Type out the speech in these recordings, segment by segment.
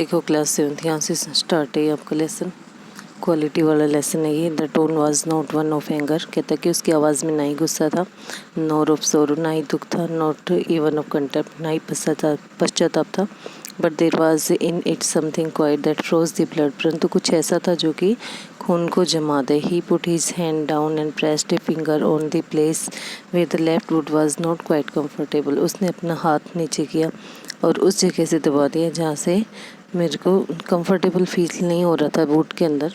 देखो क्लास 7 यहाँ से स्टार्ट है आपका लेसन, क्वालिटी वाला लेसन है ये। The tone was not one of anger, कहता है कि उसकी आवाज़ में ना ही गुस्सा था, नॉर ऑफ सोरो, ना ही दुख था, नॉट इवन ऑफ कंटेम्प्ट, ना ही पश्चाताप था, but there was in it something quite that froze the blood, परंतु कुछ ऐसा था जो कि खून को जमा दे। He put his hand down and pressed a finger on the place where the left wood was not quite comfortable. उसने अपना हाथ नीचे किया और उस जगह से दबा दिया जहाँ से मेरे को कंफर्टेबल फील नहीं हो रहा था बूट के अंदर,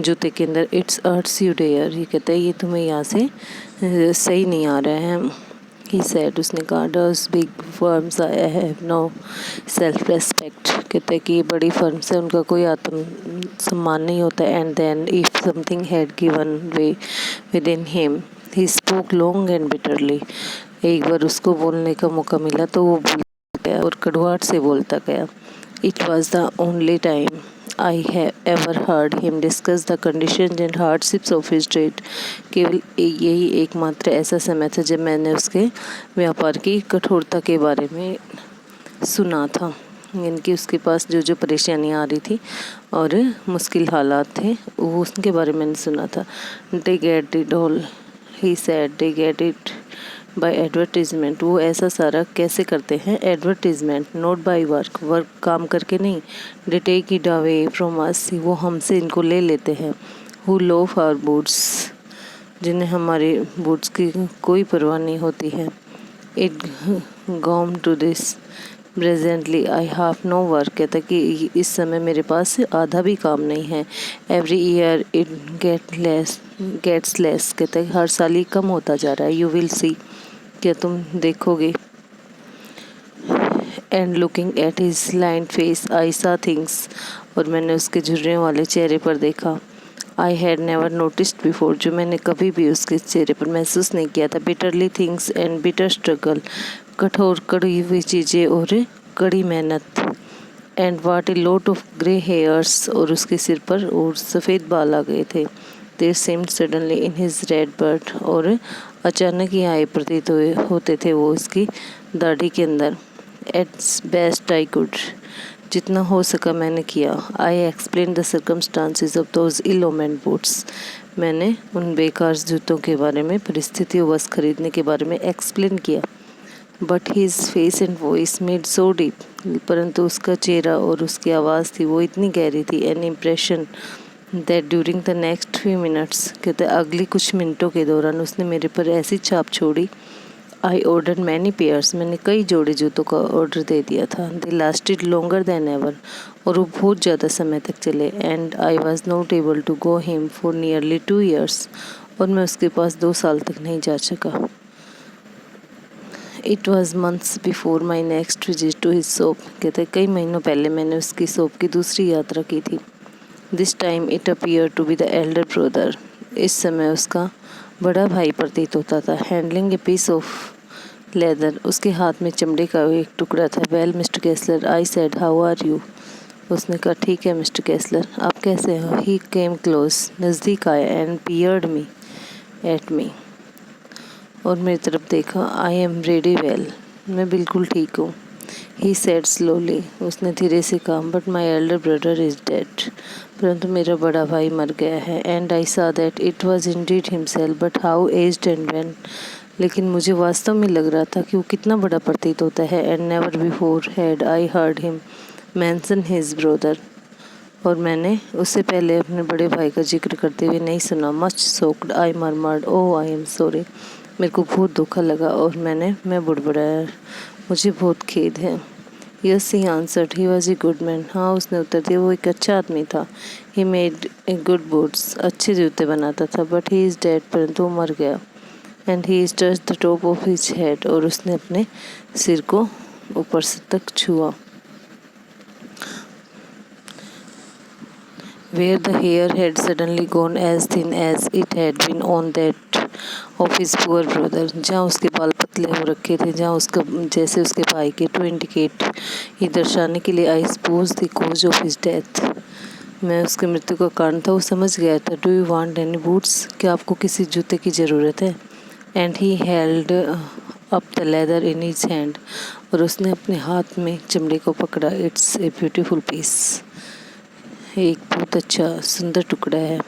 जूते के अंदर। इट्स अर्ट्स यू डेयर, ये कहता है ये तुम्हें यहाँ से सही नहीं आ रहा है। ही सेड, उसने कहा, does big firms I have no self respect, कहता है कि ये बड़ी फर्म्स है, उनका कोई आत्म सम्मान नहीं होता। And then if something had given way within him he spoke long and bitterly, एक बार उसको बोलने का मौका मिला तो वो बोल गया और कड़वाहट से बोलता गया। It was the only time I have ever heard him discuss the conditions and hardships of his trade. केवल यही एकमात्र ऐसा समय था जब मैंने उसके व्यापार की कठोरता के बारे में सुना था, यानी कि उसके पास जो जो परेशानियाँ आ रही थी और मुश्किल हालात थे वो उसके बारे में मैंने सुना था। They get it all, he said. They get it by advertisement, वो ऐसा सारा कैसे करते हैं, advertisement, not by work, work काम करके नहीं। They take it away from us, वो हमसे इनको ले लेते हैं। हु लोव आवर बूट्स, जिन्हें हमारे बूट्स की कोई परवाह नहीं होती है। It come to this presently I have no work, कहता कि इस समय मेरे पास आधा भी काम नहीं है। Every year it gets less, कहता है हर साल ही कम होता जा रहा है। यू विल सी, क्या तुम देखोगे। And looking at his lined face I सा थिंग्स, और मैंने उसके झुर्रियों वाले चेहरे पर देखा। I had never noticed before, जो मैंने कभी भी उसके चेहरे पर महसूस नहीं किया था। Bitterly things and bitter struggle, कठोर कड़ी हुई चीज़ें और कड़ी मेहनत। And what a lot of grey hairs, और उसके सिर पर और सफ़ेद बाल आ गए थे। There seemed suddenly in his red beard, और अचानक ही आए प्रतीत होते थे वो उसकी दाढ़ी के अंदर। एट्स बेस्ट आई कुड, जितना हो सका मैंने किया। I explain the circumstances of those ill omened boots, मैंने उन बेकार जूतों के बारे में, परिस्थितियों बस खरीदने के बारे में एक्सप्लेन किया। But his face and voice made so deep, परंतु उसका चेहरा और उसकी आवाज़ थी वो इतनी गहरी थी। An impression that during the next few minutes, कहते अगली कुछ मिनटों के दौरान उसने मेरे पर ऐसी छाप छोड़ी। आई ऑर्डर मैनी पेयर्स, मैंने कई जोड़े जूतों का ऑर्डर दे दिया था। They lasted longer than ever, और वो बहुत ज़्यादा समय तक चले। And I was not able to go him for nearly 2 years, और मैं उसके पास 2 साल तक नहीं जा सका। It was months before my next visit to his shop, कहते कई महीनों पहले मैंने उसकी शॉप की दूसरी यात्रा की थी। This time it appear to be the elder brother, इस समय उसका बड़ा भाई प्रतीत होता था। Handling a piece of leather, उसके हाथ में चमड़े का एक टुकड़ा था। Well mister Kessler, I said, how are you, उसने कहा ठीक है मिस्टर केसलर, आप कैसे हो। ही केम क्लोज, नज़दीक आया, and peered me at me, और मेरी तरफ देखा। आई एम रेडी वेल, मैं बिल्कुल ठीक हूँ। ही सेड स्लोली, उसने धीरे से कहा, but my elder brother is dead, परंतु मेरा बड़ा भाई मर गया है। एंड आई सा that it was Indeed himself, but how aged and when, लेकिन मुझे वास्तव में लग रहा था कि वो कितना बड़ा प्रतीत होता है। And never before had I heard him mention his brother, और मैंने उससे पहले अपने बड़े भाई का जिक्र करते हुए नहीं सुना। Much soaked I murmured, oh I am sorry, मेरे को बहुत धोखा लगा, और मैं बुड़बुड़ाया, मुझे बहुत खेद है। Yes he answered, he was a good man, हाँ उसने उत्तर दिया, वो एक अच्छा आदमी था। He made a good boots, अच्छे जूते बनाता था। बट ही इज़ डेड, परंतु वो मर गया। And he is touch the top of his head, और उसने अपने सिर को ऊपर से तक छुआ। Where the hair had suddenly gone as thin as it had been on that of his poor brother, जहाँ उसके बाल पतले हो रखे थे, जहाँ उसका जैसे उसके भाई के, to indicate, ये दर्शाने के लिए, I suppose the cause of his death, मैं उसकी मृत्यु का कारण था, वो समझ गया था। Do you want any boots, क्या आपको किसी जूते की ज़रूरत है। And he held up the leather in his hand, और उसने अपने हाथ में चमड़े को पकड़ा। इट्स ए ब्यूटीफुल पीस, एक बहुत अच्छा सुंदर टुकड़ा है।